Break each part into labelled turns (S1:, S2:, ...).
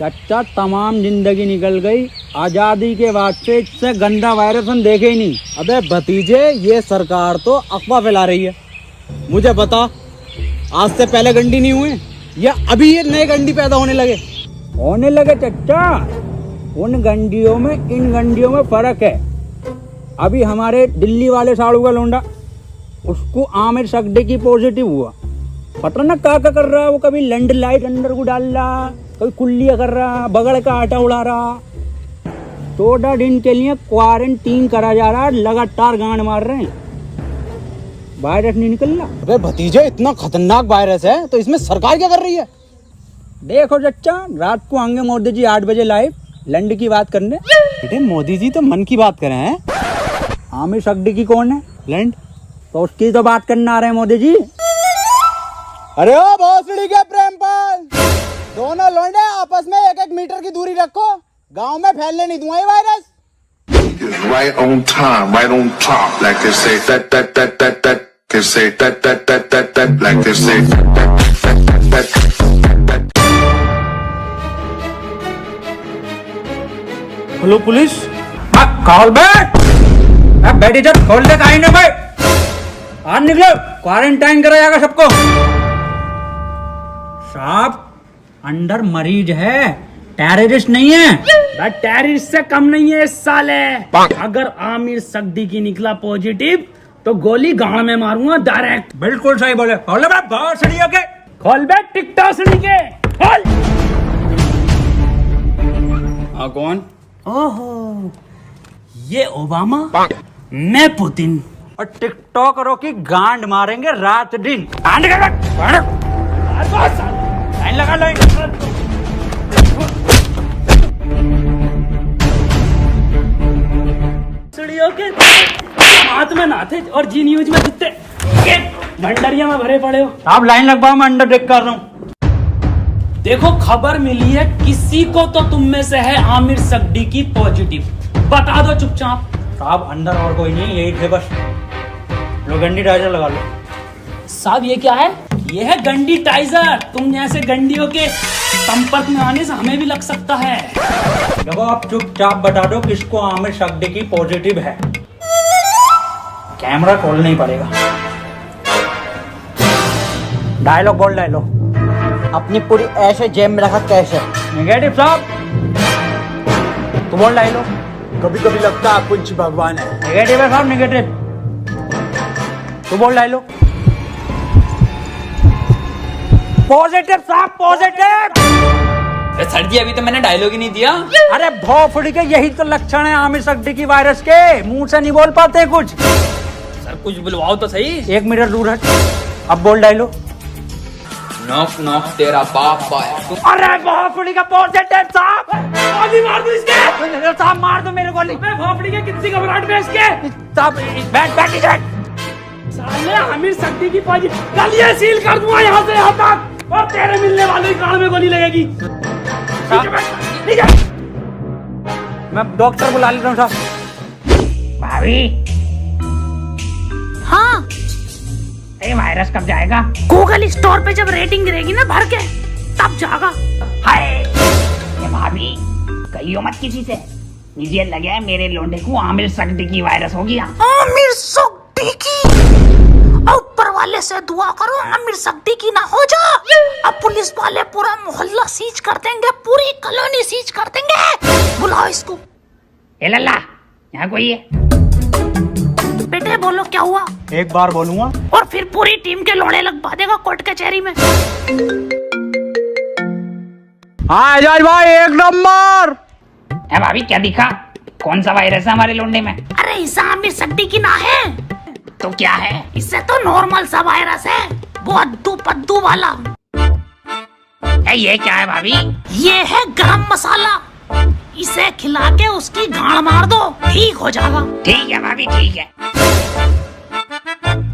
S1: चाचा तमाम जिंदगी निकल गई, आजादी के बाद से इससे गंदा वायरस हम देखे ही नहीं। अबे भतीजे, ये सरकार तो अफवाह फैला रही है। मुझे बता, आज से पहले गंडी नहीं हुए या अभी ये नए गंडी पैदा होने लगे चाचा। उन गंडियों में इन गंडियों में फर्क है। अभी हमारे दिल्ली वाले साड़ू का लोंडा, उसको आमिर सगडी पॉजिटिव हुआ। पता ना क्या कर रहा है वो, कभी लैंड लाइट अंदर को डाल रहा, कभी कुल्लिया कर रहा, बगड़ का आटा उड़ा रहा। 14 दिन के लिए क्वारंटीन करा जा रहा है, लगातार गांड मार रहे हैं, वायरस नहीं निकल रहा।
S2: अबे भतीजे, इतना खतरनाक वायरस है तो इसमें सरकार क्या कर रही है?
S1: देखो चच्चा, रात को आएंगे मोदी जी 8 बजे लाइव लैंड की बात करने।
S2: बेटे मोदी जी तो मन की बात कर रहे हैं।
S1: आमिर सगडी कौन है?
S2: लैंड
S1: तो उसकी तो बात करने आ रहे हैं मोदी जी।
S2: अरे ओ भोसड़ी के प्रेमपाल, दोनों लौंडे आपस में 1-1 मीटर की दूरी रखो, गांव में फैलने नहीं दूंगा ये virus.
S3: Right on time, right on top, like they say that, they say that, like they say that.
S2: Hello police.
S1: खोल बैठी जब खोल दे कहीं ना भाई, आज निकलो, क्वारंटाइन करा जाएगा सबको। साहब अंदर मरीज है, टेररिस्ट नहीं है।
S4: टेररिस्ट से कम नहीं है इस साले। अगर आमिर सगडी की निकला पॉजिटिव तो गोली गांड में मारूंगा डायरेक्ट।
S1: बिल्कुल सही बोले। खोल बे भोसड़ी के,
S4: खोल बे टिकटॉक के, खोल।
S2: हाँ कौन?
S4: ओहो, ये ओबामा, मैं पुतिन।
S1: और टिकटॉकरों की गांड मारेंगे रात दिन। लाइन लगा लो।
S4: के हाथ में नाथे और जी न्यूज में कितने भंडरिया में भरे पड़े हो।
S1: आप लाइन लगवाओ, मैं अंडर टेक कर रहा हूँ।
S4: देखो खबर मिली है किसी को तो तुम में से है आमिर सगडी की पॉजिटिव, बता दो चुपचाप।
S1: साहब अंदर और कोई नहीं, यही थे बस। लो गंडी टाइजर लगा लो।
S4: साहब ये क्या है? ये है गंडी टाइजर। तुम जैसे गंडियों के संपर्क में आने से हमें भी लग सकता है।
S1: देखो आप चुपचाप बता दो किसको आमिर सगडी की पॉजिटिव है। कैमरा खोलना ही पड़ेगा। डायलॉग बोल डायलॉग।
S2: अपनी पूरी ऐसे जेब में रखा कैसे?
S1: नेगेटिव साहब, तू बोल डायलॉग।
S2: कभी कभी लगता है कुछ भगवान है।
S1: नेगेटिव है साहब, नेगेटिव। तू बोल डायलॉग। पॉजिटिव साहब, पॉजिटिव।
S5: सर जी अभी तो मैंने डायलॉग ही नहीं दिया।
S1: अरे भोफड़ी के यही तो लक्षण है आमिर सगडी की वायरस के, मुंह से नहीं बोल पाते कुछ।
S5: सर कुछ बुलवाओ तो सही।
S1: 1 मीटर दूर हट, अब बोल डायलॉग।
S5: नॉक नॉक तेरा बाप आया।
S1: अरे भोफड़ी का पॉजिटिव साहब,
S4: गोली मार दो इसके।
S1: साहब मार दो मेरे गोली।
S4: भोपड़ी के कितनी घबराहट में इसके।
S1: साहब बैठ।
S4: साले आमिर सगडी की पॉजिटिव, गलियां सील कर दूंगा यहाँ से यहाँ तक, और तेरे मिलने वाले गांड में गोली लगेगी।
S1: मैं डॉक्टर बुला लेता हूँ साहब।
S4: भाभी,
S6: हाँ
S4: ये वायरस कब जाएगा?
S6: गूगल स्टोर पे जब रेटिंग गिरेगी ना भर के, तब जाएगा।
S4: हाय ये भाभी, कहियो मत किसी से। मुझे लगा है मेरे लोंडे को आमिर सगडी की वायरस हो गया।
S6: आमिर सगडी की, ऊपर वाले से दुआ करो आमिर सगडी की ना हो जा। अब पुलिस वाले पूरा मोहल्ला सीज कर देंगे, पूरी कॉलोनी सीज कर देंगे। बुलाओ इसको।
S4: ए लल्ला, यहाँ कोई है?
S6: बेटे बोलो क्या हुआ?
S1: एक बार बोलूंगा
S6: और फिर पूरी टीम के लोड़े लगवा देगा कोर्ट कचहरी में।
S1: हाँ एजाज भाई, 1 नंबर।
S4: ए भाभी क्या दिखा? कौन सा वायरस है हमारे लोंडे में?
S6: अरे इसे आमिर सगडी की ना है
S4: तो क्या है?
S6: इससे तो नॉर्मल सा वायरस है, वो अद्दू पद्दू वाला।
S4: ये क्या है भाभी?
S6: ये है गरम मसाला, इसे खिला के उसकी गांड मार दो, ठीक हो जाएगा।
S4: ठीक है भाभी, ठीक है।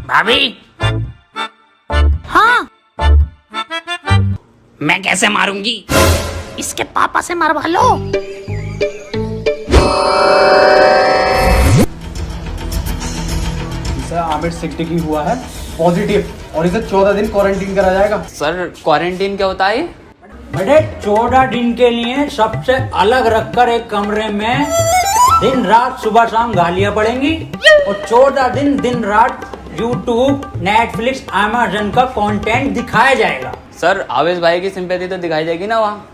S4: भाभी
S6: हाँ
S4: मैं कैसे मारूंगी?
S6: इसके पापा से मरवा लो।
S2: आमिर सगडी की हुआ है पॉजिटिव और इसे 14 दिन क्वारंटीन करा जाएगा।
S5: सर क्वारंटीन क्या होता है?
S1: बेटे 14 दिन के लिए सबसे अलग रखकर एक कमरे में दिन रात सुबह शाम गालियां पड़ेंगी और 14 दिन दिन रात यूट्यूब, नेटफ्लिक्स, अमेज़न का कंटेंट दिखाया जाएगा।
S5: सर आवेश भाई की सिंपैथी तो दिखाई देगी ना वहाँ।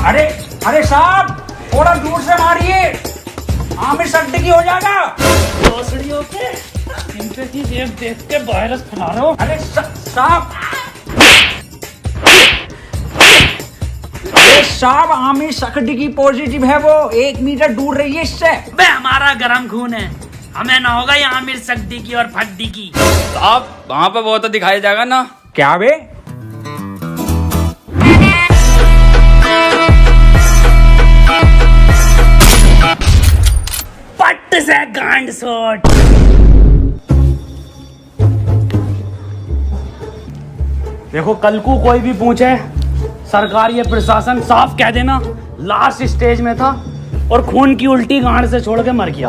S1: अरे अरे साहब थोड़ा दूर से मारिए, आमिर सिद्दीकी हो जाएगा।
S4: भोसड़ियों के सिंपैथी देख के वायरस फैला रहे हो।
S1: अरे साहब साहब आमिर सिद्दीकी पॉजिटिव है, वो 1 मीटर दूर रहिए इससे।
S4: बे हमारा गरम खून है, हमें ना होगा ये आमिर सिद्दीकी और फद्दीकी।
S5: आप वहाँ पे वो तो दिखाया जाएगा ना।
S1: क्या बे?
S4: पट्ट से गांड शॉट। देखो कल को कोई भी पूछे, सरकार ये प्रशासन साफ कह देना लास्ट स्टेज में था और खून की उल्टी गांड से छोड़ के मर गया।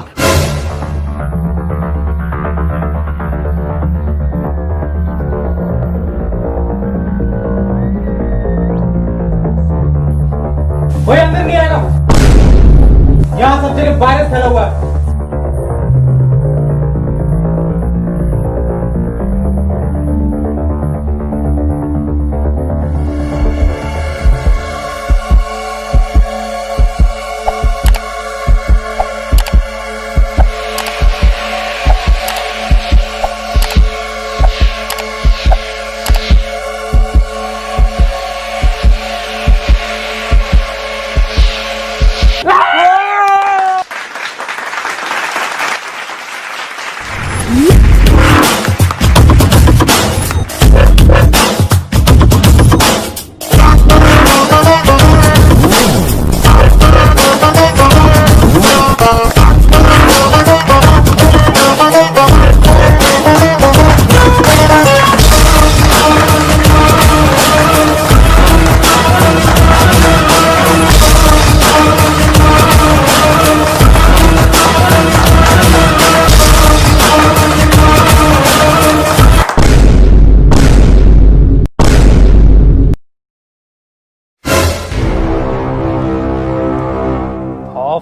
S1: कोई अंदर नहीं आएगा, यहाँ सब जगह वायरस फैला हुआ है।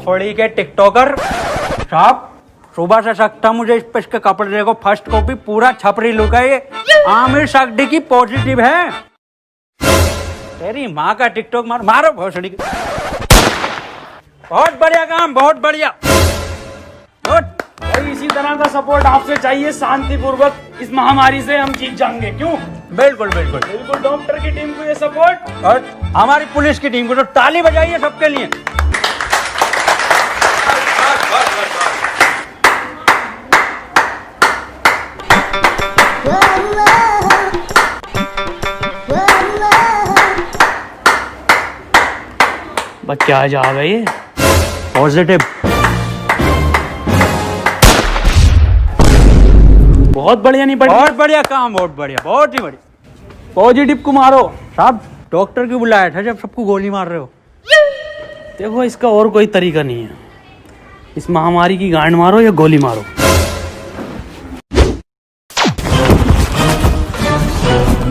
S1: फड़ी के टिकटॉकर साहब, सुबह से सकता मुझे इस पे इसके कपड़े देखो, फर्स्ट कॉपी पूरा छपरी लुक है ये। आमिर सिद्दीकी पॉजिटिव है। तेरी माँ का टिकटॉक मारो भोसड़ी। बहुत बढ़िया काम, बहुत बढ़िया।
S4: भाई इसी तरह का सपोर्ट आपसे चाहिए, शांतिपूर्वक इस महामारी से हम जीत जाएंगे। क्यों?
S1: बिल्कुल बिल्कुल
S4: बिल्कुल। डॉक्टर की टीम को ये सपोर्ट
S1: और हमारी पुलिस की टीम को तो ताली बजाइए सबके लिए।
S4: बच्चे आज आ गए
S1: पॉजिटिव।
S4: बहुत बढ़िया। नहीं बढ़िया?
S1: बहुत बढ़िया काम, बहुत बढ़िया, बहुत ही बढ़िया।
S4: पॉजिटिव को मारो
S1: साहब डॉक्टर क्यों बुलाया था जब सबको गोली मार रहे हो?
S4: देखो इसका और कोई तरीका नहीं है, इस महामारी की गांड मारो या गोली मारो।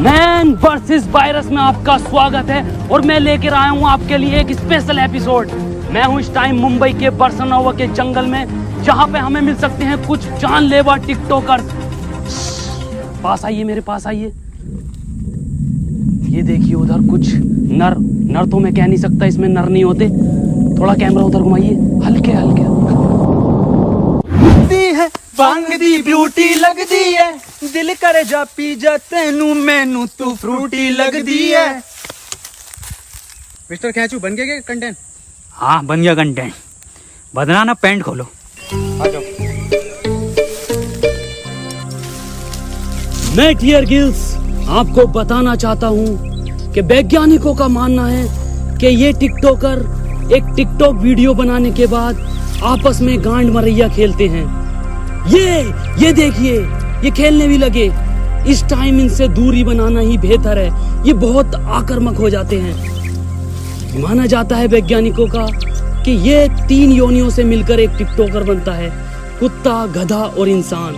S4: मैन वर्सेस वायरस में आपका स्वागत है और मैं लेकर आया हूं आपके लिए एक स्पेशल एपिसोड। मैं हूं इस टाइम मुंबई के बरसनावा के जंगल में, जहां पे हमें मिल सकते हैं कुछ जानलेवा टिकटॉकर। पास आइए, मेरे पास आइए। ये देखिए उधर कुछ नर तो मैं कह नहीं सकता, इसमें नर नहीं होते। थोड़ा कैमरा उधर घुमाइए, हल्के हल्के।
S2: है भांग दी ब्यूटी लगदी है, दिल करे जा पी जा तेनू मैनू तू फ्रूटी लगदी है। मिस्टर खैचू बन गया कंटेंट?
S1: हाँ बन गया कंटेंट। बदना ना पैंट खोलो।
S4: मैं टियर गिल्स आपको बताना चाहता हूं कि वैज्ञानिकों का मानना है कि ये टिकटॉकर एक टिकटॉक वीडियो बनाने के बाद आपस में गांड मरैया खेलते हैं। ये देखिए, ये खेलने भी लगे। इस टाइम इनसे दूरी बनाना ही बेहतर है, ये बहुत आक्रामक हो जाते हैं। माना जाता है वैज्ञानिकों का कि ये 3 योनियों से मिलकर एक टिकटॉकर बनता है, कुत्ता, गधा और इंसान।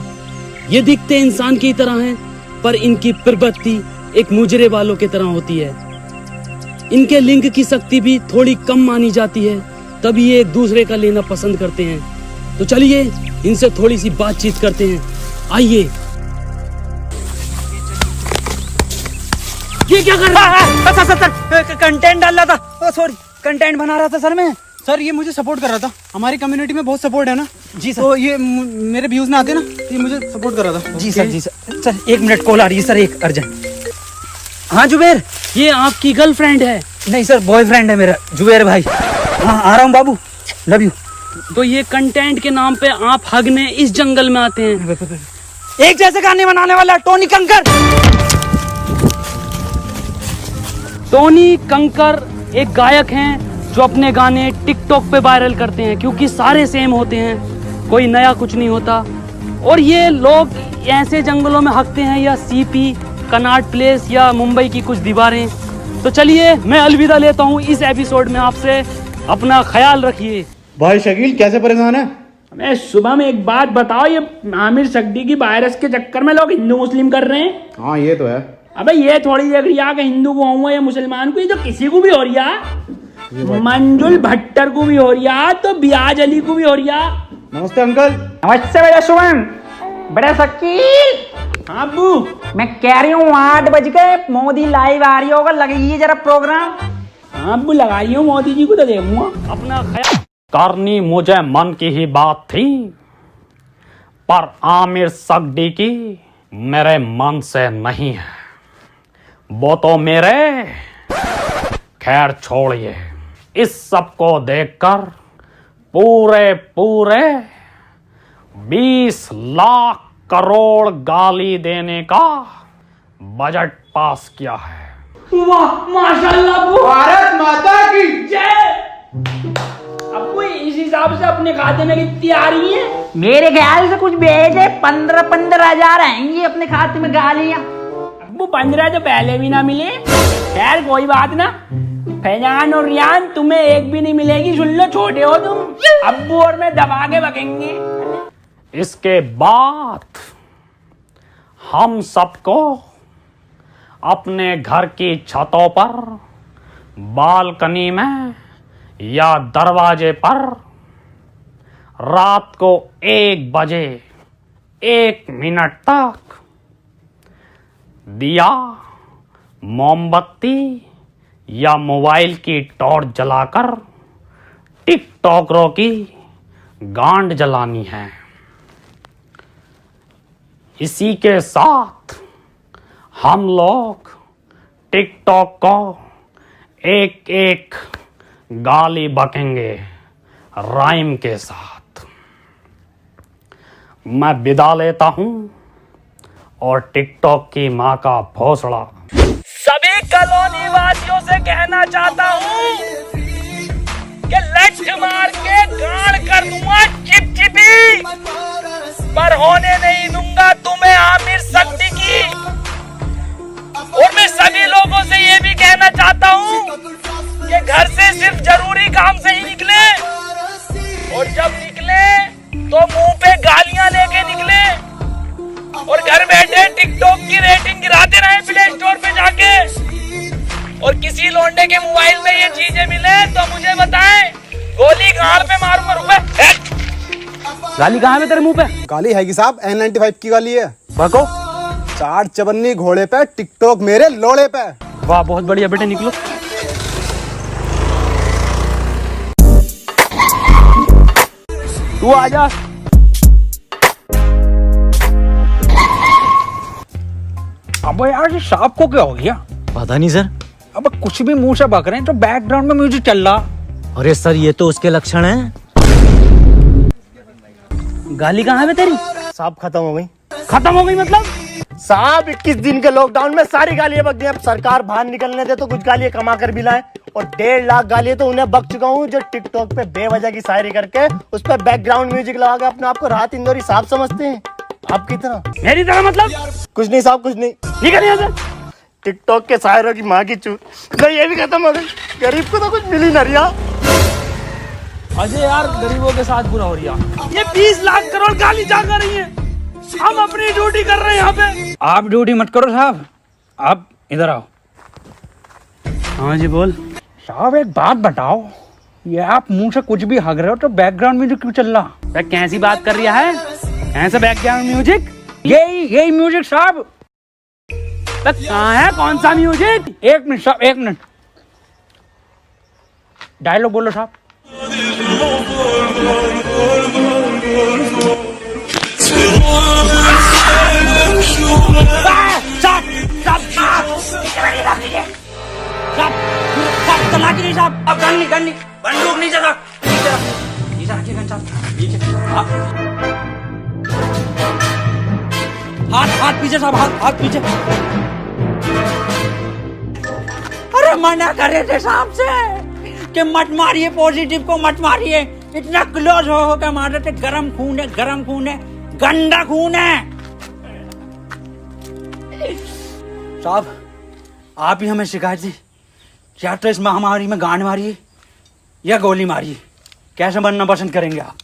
S4: ये दिखते इंसान की तरह हैं, पर इनकी प्रवृत्ति एक मुजरे वालों की तरह होती है। इनके लिंग की शक्ति भी थोड़ी कम मानी जाती है, तभी ये एक दूसरे का लेना पसंद करते हैं। तो चलिए इनसे थोड़ी सी बातचीत करते हैं, आइए। ये क्या कर रहा है?
S1: सर कंटेंट डाल रहा था, सॉरी कंटेंट बना रहा था सर मैं। सर ये मुझे सपोर्ट कर रहा था, हमारी कम्युनिटी में बहुत सपोर्ट है ना जी सर। तो ये मेरे व्यूज में आते ना, ये मुझे सपोर्ट कर रहा था। जी सर, जी सर। सर 1 मिनट, कॉल आ रही है सर, एक अर्जेंट। हाँ जुबेर,
S4: ये आपकी गर्लफ्रेंड है?
S1: नहीं सर, बॉयफ्रेंड है मेरा, जुबेर भाई। हाँ आ रहा हूँ बाबू, लव यू।
S4: तो ये कंटेंट के नाम पे आप हगने इस जंगल में आते हैं?
S1: एक जैसे गाने बनाने वाला टोनी कंकर।
S4: टोनी कंकर एक गायक हैं जो अपने गाने टिकटॉक पे वायरल करते हैं, क्योंकि सारे सेम होते हैं, कोई नया कुछ नहीं होता। और ये लोग ऐसे जंगलों में हकते हैं, या सीपी, कनॉट प्लेस या मुंबई की कुछ दीवारें। तो चलिए मैं अलविदा लेता हूँ इस एपिसोड में आपसे। अपना ख्याल रखिए।
S2: भाई शकील कैसे परेशान है?
S7: मैं सुबह में एक बात बताओ, ये आमिर सक्दी की वायरस के चक्कर में लोग हिंदू मुस्लिम कर रहे हैं।
S2: हाँ ये तो है।
S7: अबे ये थोड़ी देख रही है कि हिंदू को हुआ या मुसलमान को, ये तो किसी को भी हो रही है। मंजुल भट्टर को भी हो रही है, तो बियाज अली को भी हो रही है।
S2: नमस्ते अंकल।
S8: नमस्ते बेटा सुमन। बड़ा शकील।
S7: हाँ अब्बू,
S8: मैं कह रही हूँ 8 बज गए, मोदी लाइव आ रही होगा, लगाइए जरा प्रोग्राम।
S7: हाँ अब्बू लगाई हूँ, मोदी जी को तो देखूंगा।
S4: अपना ख्याल करनी मुझे मन की ही बात थी, पर आमिर सक्दी की मेरे मन से नहीं है। वो तो मेरे, खैर छोड़िए। इस सब को देखकर पूरे 20 लाख करोड़ गाली देने का बजट पास किया है।
S7: वाह माशाल्लाह अब्बू,
S2: भारत माता की
S7: जय। अब्बू इस हिसाब से अपने खाते में कितनी आ रही है?
S8: मेरे ख्याल से कुछ भेजे 15 हजार आएंगी अपने खाते में गालियां।
S7: अब्बू 15 तो पहले भी ना मिले। खैर कोई बात ना, फैजान और रियान तुम्हें एक भी नहीं मिलेगी, सुन लो, छोटे हो तुम। अब्बू और मैं दबा के बकेंगे।
S4: इसके बाद हम सबको अपने घर की छतों पर, बालकनी में या दरवाजे पर रात को 1 बजे 1 मिनट तक दिया, मोमबत्ती या मोबाइल की टॉर्च जलाकर टिकटॉकरों की गांड जलानी है। इसी के साथ हम लोग टिकटॉक को एक गाली बकेंगे राइम के साथ। मैं विदा लेता हूं और टिकटॉक की मां का भोसड़ा
S7: सभी कॉलोनी वासियों से कहना चाहता हूँ कि लठ मार के गाड़ कर दूंगा चिपचिपी, पर होने नहीं दूंगा तुम्हें आमिर सक्दी की। और मैं सभी लोगों से ये भी कहना चाहता हूँ कि घर से सिर्फ जरूरी काम से ही निकले, और जब निकले तो मुंह पे गालियां लेके निकले, और घर बैठे टिकटॉक की रेटिंग गिराते रहे प्ले स्टोर पे जाके। और किसी लोंडे के मोबाइल में ये चीजें मिले तो मुझे बताएं, गोली गाल पे मारूंगा। रुपए
S1: गाली कहाँ है तेरे मुंह पे?
S2: गाली है कि साहब N95 की गाली है।
S1: बको।
S2: 4 चवन्नी घोड़े पे, टिकटॉक मेरे लोड़े पे।
S1: वाह बहुत बढ़िया बेटे, निकलो। तू आजा। अब यार ये सांप को क्या हो गया?
S9: पता नहीं सर।
S1: अब कुछ भी मुंह से बक रहे हैं तो बैकग्राउंड में म्यूजिक चल रहा।
S9: अरे सर ये तो उसके लक्षण हैं।
S1: गाली कहाँ है तेरी?
S10: साहब खत्म हो गई।
S1: खत्म हो गई मतलब?
S10: साहब 21 दिन के लॉकडाउन में सारी गालियां बक गई। अब सरकार बाहर निकलने दे तो कुछ गालियां कमा कर भी लाए, और 1.5 लाख गालियां तो उन्हें बक चुका हूँ जो टिकटॉक पे बेवजह की शायरी करके उस पर बैकग्राउंड म्यूजिक लगा के अपने आप को राहत इंदौरी साहब समझते हैं। आपकी तरह।
S1: मेरी तरह मतलब?
S10: कुछ नहीं साहब, कुछ नहीं।
S1: निकल यहाँ से।
S10: टिकटॉक के शायरों की माँ की चूत। नहीं, ये भी खत्म हो गई। गरीब को तो कुछ मिल ही ना रिया।
S7: अजय यार, गरीबों के साथ बुरा हो रही है। ये 20 लाख करोड़ गाली जा कर रही है, हम अपनी ड्यूटी कर रहे हैं यहाँ पे।
S1: आप ड्यूटी मत करो साहब, आप इधर आओ।
S7: हाँ जी बोल।
S1: साहब एक बात बताओ, ये आप मुंह से कुछ भी हग रहे हो तो बैकग्राउंड म्यूजिक क्यों चल रहा?
S7: कैसी बात कर रहा है? ऐसा बैकग्राउंड म्यूजिक?
S1: यही म्यूजिक साहब।
S7: कहाँ है, कौन सा म्यूजिक?
S1: एक मिनट साहब, एक मिनट। डायलॉग बोलो साहब।
S7: बंदूक नीचे रख, नीचे रखिए गन साहब, नीचे। हाथ पीछे साहब, हाथ पीछे।
S8: अरे मना करे थे साहब से कि मत मारिए, पॉजिटिव को मत मारिए। इतना क्लोज हो के मारे थे। गरम खून है, गरम खून है, गंदा खून है।
S1: साहब आप ही हमें शिकायत दी, या तो इस महामारी में गांड मारिए या गोली मारिए, कैसे बनना पसंद करेंगे आप?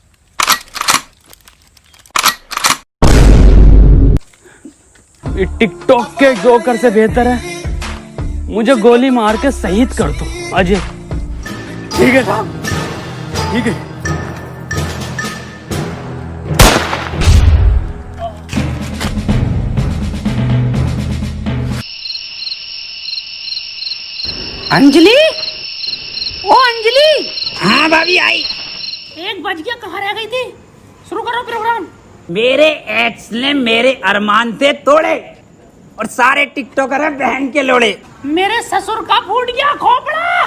S7: टिकटॉक के जोकर से बेहतर है मुझे गोली मार के शहीद कर दो अजय।
S1: ठीक है साहब, ठीक है।
S8: अंजलि, ओ अंजलि।
S6: हाँ भाभी आई।
S8: 1 बज गया, कहाँ रह गई थी? शुरू करो प्रोग्राम।
S6: मेरे एक्स ने मेरे अरमान थे तोड़े और सारे टिकटॉकर हैं बहन के लोड़े।
S8: मेरे ससुर का फूट गया खोपड़ा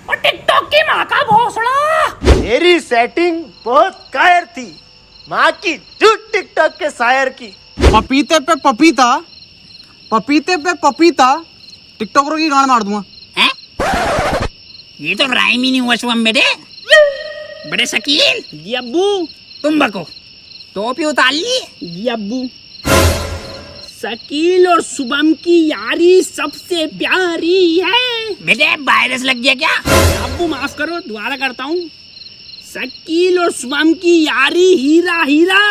S8: और टिकटॉक की माँ का भोसड़ा।
S10: मेरी सेटिंग बहुत कायर थी, माँ की झूठ टिकटॉक के शायर की।
S2: पपीते पे पपीता, पपीते पे पपीता, टिकटॉकरों की गांड मार दूंगा।
S6: हैं? ये तो राइम ही नहीं हुआ शुभम बेटे। बड़े शकील।
S7: जी अब्बू।
S6: तुम बको, टोपी उतार ली।
S7: जी अब्बू। शकील और शुभम की यारी सबसे प्यारी है।
S6: बेटे वायरस लग गया क्या?
S7: अब्बू माफ करो, दोबारा करता हूँ। शकील और शुभम की यारी हीरा हीरा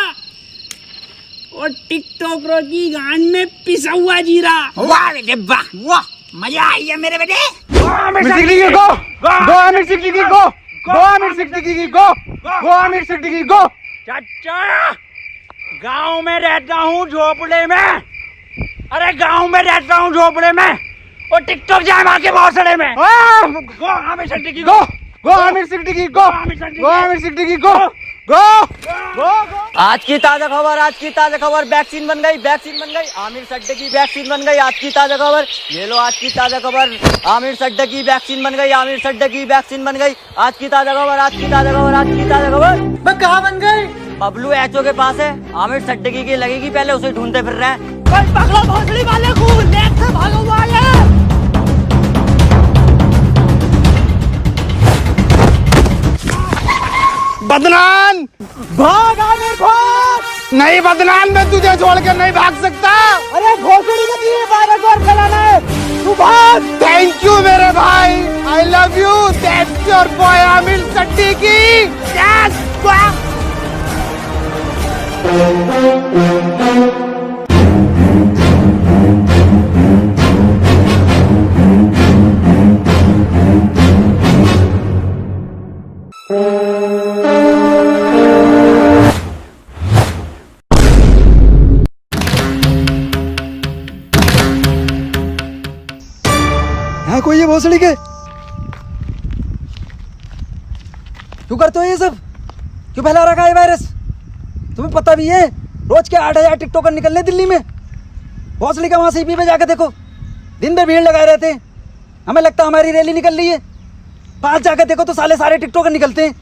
S7: और टिकटॉकरों की गांड में पिसा हुआ जीरा।
S6: वाह बेटे वाह, वाह मजा आई है मेरे बेटे।
S2: गो आमिर सिद्दीकी गो, गो आमिर सिद्दीकी गो, गो आमिर सिद्दीकी गो, गो आमिर सिद्दीकी गो।
S1: चाचा, गांव में रहता हूँ झोपड़े में। अरे गांव में रहता हूँ झोपड़े में और टिकटॉक जाए माँ के भौसड़े में। गो आमिर सिद्दीकी गो,
S2: गो आमिर सिद्दीकी गो, गो आमिर सिद्दीकी गो, गो गो।
S9: आज की ताजा खबर, आज की ताजा खबर, वैक्सीन बन गई, वैक्सीन बन गई, आमिर सड्डे की वैक्सीन बन गई। आज की ताजा खबर, ये लो आज की ताजा खबर, आमिर सड्डे की वैक्सीन बन गई, आमिर सड्डे की वैक्सीन बन गई। आज की ताजा खबर, आज की ताजा खबर, आज की ताजा खबर।
S2: मैं कहाँ बन गई?
S9: बबलू एचओ के पास है, आमिर सड्डे की लगेगी, पहले उसे ढूंढते फिर रहे हैं।
S8: पकड़ो भोसड़ी वाले को, लेट से भागो वाले।
S2: बदनाम, भाग आमिर भाग। नहीं बदनाम, मैं तुझे छोड़ कर नहीं भाग सकता। अरे घोसड़ी लगी है, वायरस और फैलाना है, तू भाग। थैंक यू मेरे भाई, I love you. That's your boy Aamir Siddiqui. Yes
S11: है कोई ये भोसड़ी के? क्यों करते हो ये सब? क्यों फैला रखा है वायरस? तुम्हें पता भी है रोज के 8,000 टिकटॉकर निकल रहे दिल्ली में। भोसड़ी का वहां सीपी पे जाकर देखो, दिन भर भीड़ लगाए रहते हैं। हमें लगता है हमारी रैली निकल रही है, पास जाकर देखो तो साले टिकटॉकर निकलते हैं।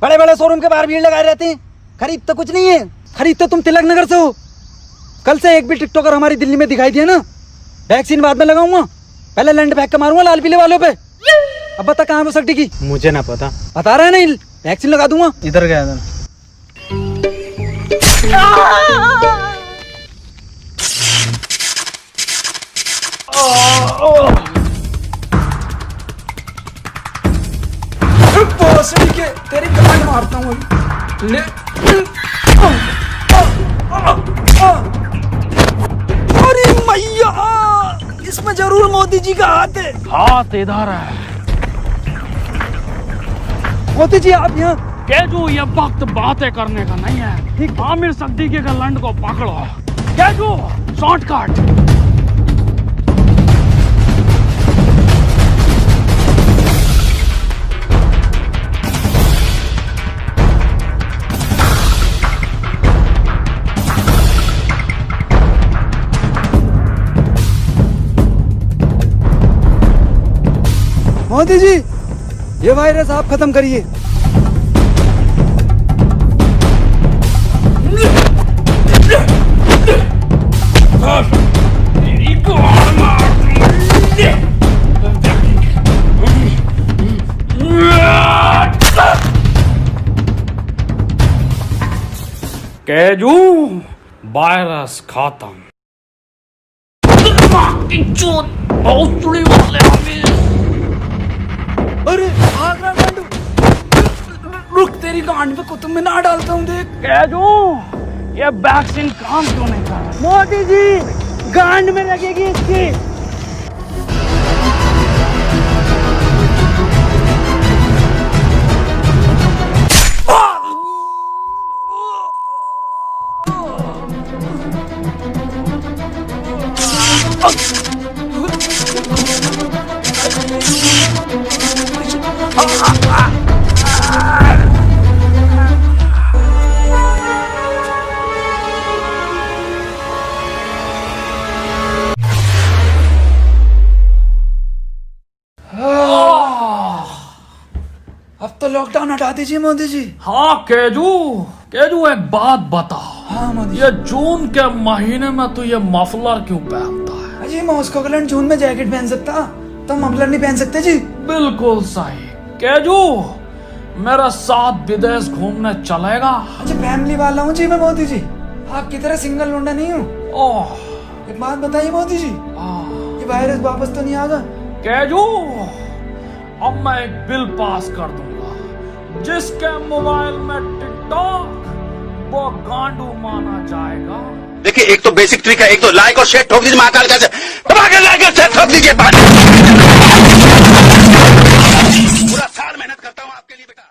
S11: बड़े बड़े शोरूम के बाहर भीड़ लगाए रहते हैं। खरीद तो कुछ नहीं है, खरीद तो तुम तिलक नगर से हो। कल से एक भी टिकटॉकर हमारी दिल्ली में दिखाई दिया ना, वैक्सीन बाद में लगाऊंगा, पहले लैंड फेंक के मारूंगा लाल पीले वालों पे। अब बता कहाँ है सट्टी की?
S1: मुझे ना पता।
S11: बता रहा है नहीं, वैक्सीन लगा दूंगा।
S1: इधर गया था।
S11: भोसड़ी के तेरी गांड मारता हूँ ले। अरे मैया, इसमें जरूर मोदी जी का हाथ है।
S7: हाथ इधर है।
S11: मोदी जी आप यहाँ।
S7: केजू, ये वक्त बातें करने का नहीं है। आमिर सिद्दीकी के लंड को पकड़ो। केजू, शॉर्टकट।
S11: मोदी जी, ये वायरस आप खत्म करिए।
S7: केजू, वायरस खत्म।
S11: अरे भाग रहा गांडू। रुक, तेरी गांड पे कुतुब मीनार डालता हूँ देख।
S7: केजू, ये वैक्सीन काम क्यों नहीं कर रहा?
S11: मोदी जी, गांड में लगेगी इसकी। अब तो लॉकडाउन हटा दीजिए मोदी जी।
S7: हाँ केजू, एक बात बता।
S11: हाँ मोदी।
S7: ये जून के महीने में तू ये मफलर क्यों पहनता है?
S11: अजी मॉस्को के जून में जैकेट पहन सकता, तो मफलर नहीं पहन सकते जी।
S7: बिल्कुल सही। केजू, मेरे साथ विदेश घूमने चलेगा?
S11: अच्छा, फैमिली वाला हूँ जी मैं मोदी जी, आपकी तरह सिंगल लौंडा नहीं हूँ।
S7: ओह,
S11: एक बात बताइए मोदी जी, ये वायरस वापस तो नहीं आगा?
S7: केजू, अब मैं एक बिल पास कर दूंगा, जिसके मोबाइल में टिकटॉक वो गांडू माना जाएगा।
S12: देखिए, एक तो बेसिक ट्रिक है, एक तो लाइक और शेयर ठोक दीजिए महाकाल का, लाइक और शेयर ठोक दीजिए। पूरा साल मेहनत करता हूँ आपके लिए बेटा।